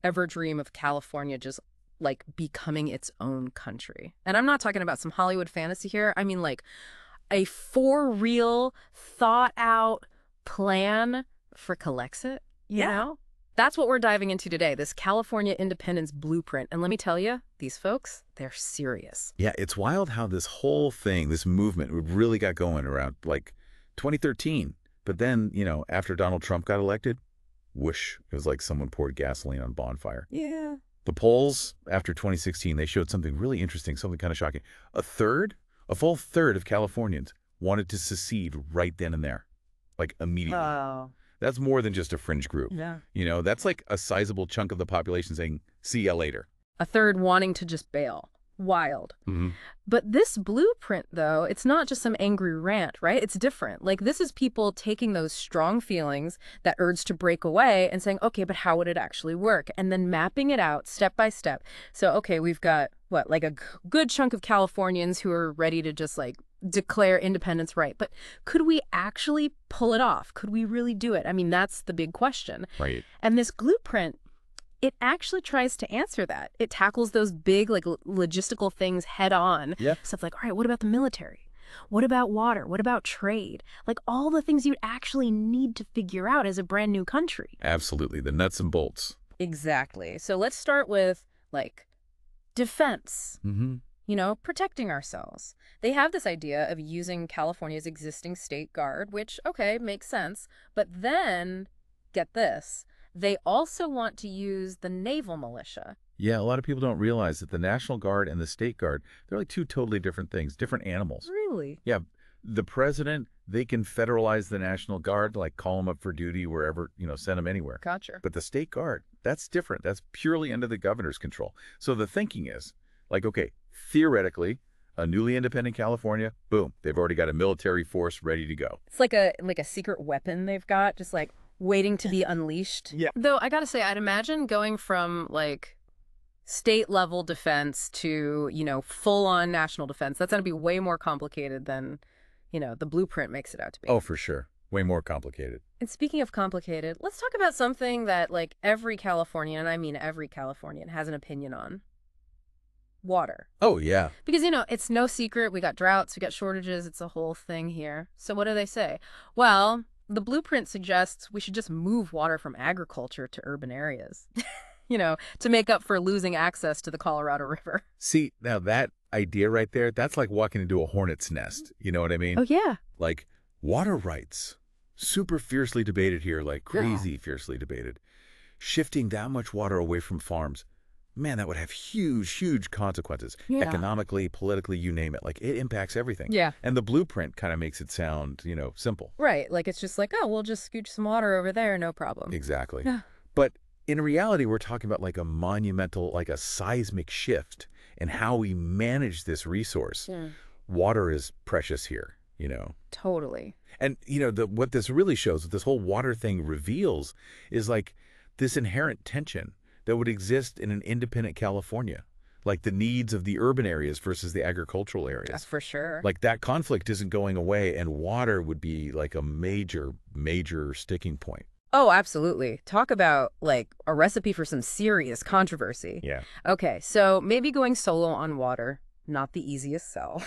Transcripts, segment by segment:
ever dream of California just like becoming its own country? And I'm not talking about some Hollywood fantasy here. I mean like a for real, thought out plan for Calexit, you know? That's what we're diving into today, this California independence blueprint. And let me tell you, these folks, they're serious. Yeah, it's wild how this whole thing, this movement, really got going around like 2013. But then, after Donald Trump got elected, whoosh, it was like someone poured gasoline on a bonfire. Yeah. The polls after 2016, they showed something really interesting, something kind of shocking. A full third of Californians wanted to secede right then and there, like immediately. Oh. That's more than just a fringe group. Yeah. That's like a sizable chunk of the population saying, see ya later. A third wanting to just bail. Wild. Mm-hmm. But this blueprint, though, it's not just some angry rant, right? It's different. Like, this is people taking those strong feelings, that urge to break away, and saying, okay, but how would it actually work? And then mapping it out step by step. So, okay, we've got, like a good chunk of Californians who are ready to just, like, declare independence right. But could we actually pull it off? Could we really do it? I mean, that's the big question. Right. And this blueprint, it actually tries to answer that. It tackles those big, like, logistical things head on. Yeah. Stuff like, all right, what about the military? What about water? What about trade? Like, all the things you'd actually need to figure out as a brand new country. Absolutely. The nuts and bolts. Exactly. So let's start with, like, defense. Mm-hmm. Protecting ourselves. They have this idea of using California's existing state guard, which, okay, makes sense. But then, get this, they also want to use the naval militia. Yeah, a lot of people don't realize that the National Guard and the State Guard, they're like two totally different things, different animals. Really? Yeah, the president, they can federalize the National Guard, like call them up for duty wherever, send them anywhere. Gotcha. But the State Guard, that's different. That's purely under the governor's control. So the thinking is, like, okay, theoretically, a newly independent California, boom, they've already got a military force ready to go. It's like a secret weapon they've got, just like waiting to be unleashed. Yeah. Though I gotta say, I'd imagine going from like state level defense to, full-on national defense, that's gonna be way more complicated than, the blueprint makes it out to be. Oh, for sure. Way more complicated. And speaking of complicated, let's talk about something that like every Californian, and I mean every Californian, has an opinion on. Water. Oh, yeah. Because, it's no secret. We got droughts, we got shortages. It's a whole thing here. So what do they say? Well, the blueprint suggests we should just move water from agriculture to urban areas, to make up for losing access to the Colorado River. See, now that idea right there, that's like walking into a hornet's nest. You know what I mean? Oh, yeah. Like water rights, super fiercely debated here, like crazy fiercely debated. Shifting that much water away from farms, man, that would have huge, huge consequences. Yeah. Economically, politically, you name it. Like, it impacts everything. Yeah. And the blueprint kind of makes it sound, simple. Right. Like, it's just like, oh, we'll just scooch some water over there, no problem. Exactly. Yeah. But in reality, we're talking about like a monumental, like a seismic shift in how we manage this resource. Yeah. Water is precious here, Totally. And, what this really shows, what this whole water thing reveals, is like this inherent tension that would exist in an independent California, like the needs of the urban areas versus the agricultural areas. That's for sure. Like that conflict isn't going away, and water would be like a major, major sticking point. Oh, absolutely. Talk about like a recipe for some serious controversy. Yeah. Okay, so maybe going solo on water, not the easiest sell.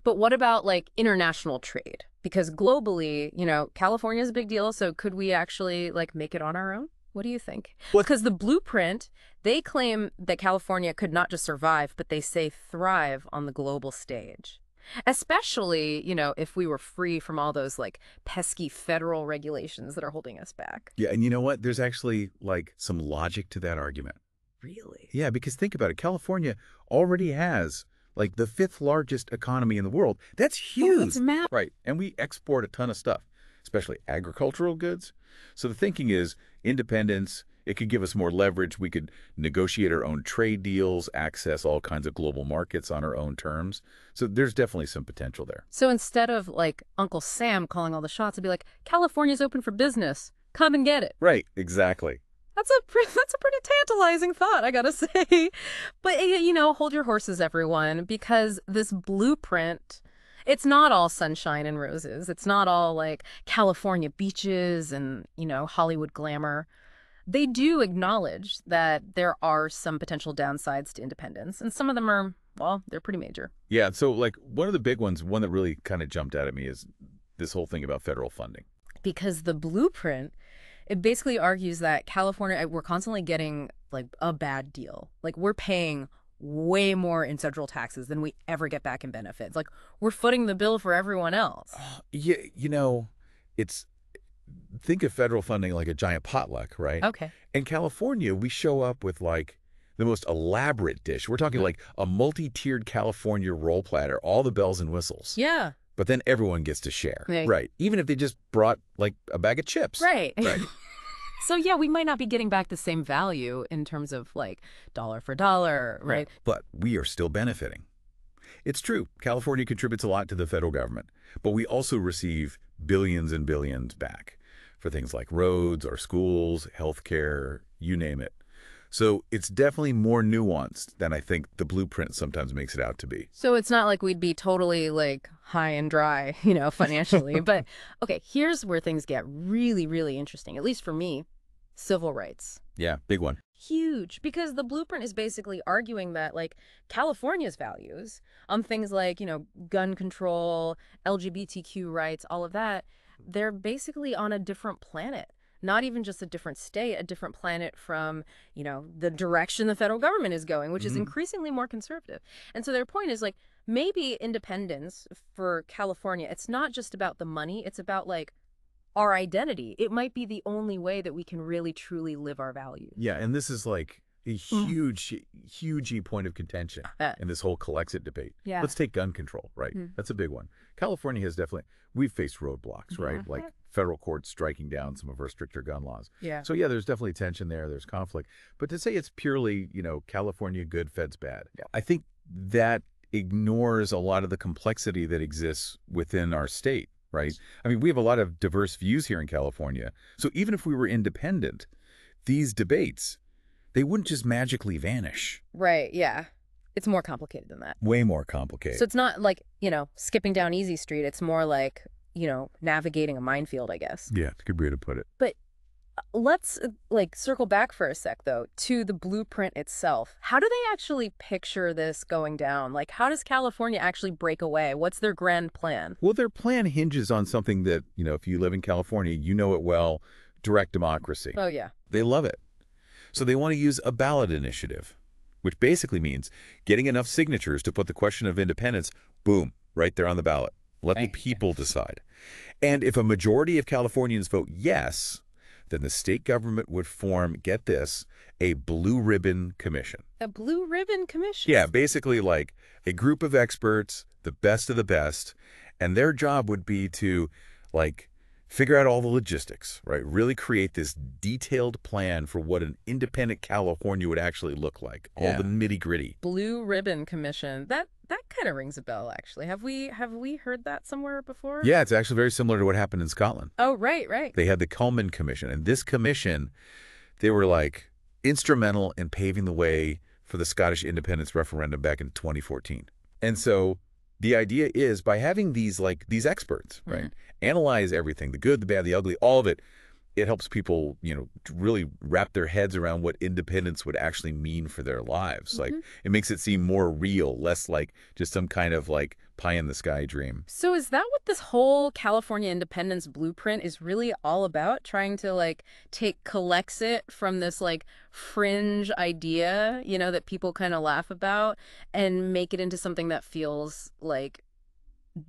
But what about like international trade? Because globally, California is a big deal. So could we actually like make it on our own? What do you think? Because the blueprint, they claim that California could not just survive, but they say thrive on the global stage. Especially, if we were free from all those like pesky federal regulations that are holding us back. Yeah, and you know what? There's actually like some logic to that argument. Really? Yeah, because think about it. California already has like the 5th largest economy in the world. That's huge. Oh, that's massive. Right. And we export a ton of stuff, especially agricultural goods. So the thinking is independence. It could give us more leverage. We could negotiate our own trade deals, access all kinds of global markets on our own terms. So there's definitely some potential there. So instead of like Uncle Sam calling all the shots, it'd be like, California's open for business. Come and get it. Right. Exactly. That's a pretty tantalizing thought, I gotta say. But, hold your horses, everyone, because this blueprint, it's not all sunshine and roses. It's not all like California beaches and, Hollywood glamour. They do acknowledge that there are some potential downsides to independence, and some of them are, well, they're pretty major. Yeah, so like one of the big ones, one that really kind of jumped out at me is this whole thing about federal funding. Because the blueprint, it basically argues that California, we're constantly getting like a bad deal. Like we're paying way more in federal taxes than we ever get back in benefits. Like we're footing the bill for everyone else. Yeah, it's think of federal funding like a giant potluck, right? Okay. In California, we show up with like the most elaborate dish. We're talking like a multi-tiered California roll platter, all the bells and whistles. Yeah. But then everyone gets to share, Right. right? Even if they just brought like a bag of chips. Right. Right. So yeah, we might not be getting back the same value in terms of like dollar for dollar, right? But we are still benefiting. It's true. California contributes a lot to the federal government, but we also receive billions and billions back for things like roads or schools, healthcare, you name it. So it's definitely more nuanced than I think the blueprint sometimes makes it out to be. So it's not like we'd be totally like high and dry, financially. But okay, here's where things get really, really interesting, at least for me. Civil rights. Yeah, big one. Huge, because the blueprint is basically arguing that like California's values on things like, gun control, LGBTQ rights, all of that, they're basically on a different planet. Not even just a different state, a different planet from, the direction the federal government is going, which is increasingly more conservative. And so their point is like, maybe independence for California, it's not just about the money, it's about like our identity. It might be the only way that we can really truly live our values. Yeah, and this is like a huge point of contention in this whole Calexit debate. Yeah. Let's take gun control, right? That's a big one. California has we've faced roadblocks, right? Like federal courts striking down some of our stricter gun laws. Yeah. So yeah, there's definitely tension there. There's conflict. But to say it's purely, California good, feds bad, I think that ignores a lot of the complexity that exists within our state, right? I mean, we have a lot of diverse views here in California. So even if we were independent, these debates, they wouldn't just magically vanish. Right, yeah. It's more complicated than that. Way more complicated. So it's not like, skipping down easy street. It's more like, navigating a minefield, I guess. Yeah, it's a good way to put it. But let's circle back for a sec, though, to the blueprint itself. How do they actually picture this going down? Like, how does California actually break away? What's their grand plan? Well, their plan hinges on something that, if you live in California, you know it well, direct democracy. Oh, yeah. They love it. So they want to use a ballot initiative, which basically means getting enough signatures to put the question of independence, boom, right there on the ballot. Let the people decide. And if a majority of Californians vote yes, then the state government would form, get this, a blue ribbon commission. A blue ribbon commission? Yeah, basically like a group of experts, the best of the best, and their job would be to figure out all the logistics, right? Really create this detailed plan for what an independent California would actually look like. All the nitty-gritty. Blue ribbon commission. That kind of rings a bell, actually. Have we heard that somewhere before? Yeah, it's actually very similar to what happened in Scotland. Oh, right. They had the Cullman Commission, and this commission, they were instrumental in paving the way for the Scottish independence referendum back in 2014. And so the idea is by having these experts, right, analyze everything, the good, the bad, the ugly, all of it, it helps people, really wrap their heads around what independence would actually mean for their lives. It makes it seem more real, less like just some kind of pie in the sky dream. So is that what this whole California independence blueprint is really all about? Trying to take Calexit from this fringe idea, that people kind of laugh about and make it into something that feels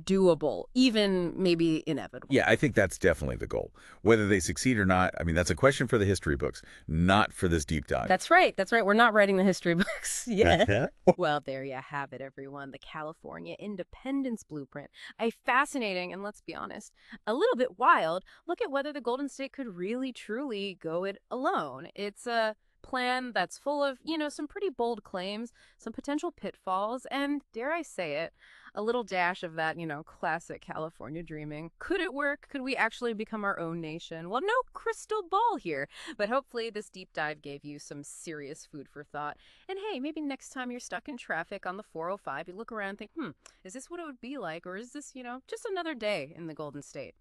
doable, even maybe inevitable. Yeah, I think that's definitely the goal. Whether they succeed or not, I mean, that's a question for the history books, not for this deep dive. That's right. We're not writing the history books yet. Well, there you have it, everyone. The California Independence Blueprint. A fascinating, and let's be honest, a little bit wild look at whether the Golden State could really, truly go it alone. It's a plan that's full of, some pretty bold claims, some potential pitfalls, and dare I say it, a little dash of that, classic California dreaming. Could it work? Could we actually become our own nation? Well, no crystal ball here, but hopefully this deep dive gave you some serious food for thought. And hey, maybe next time you're stuck in traffic on the 405, you look around and think, is this what it would be like? Or is this, just another day in the Golden State?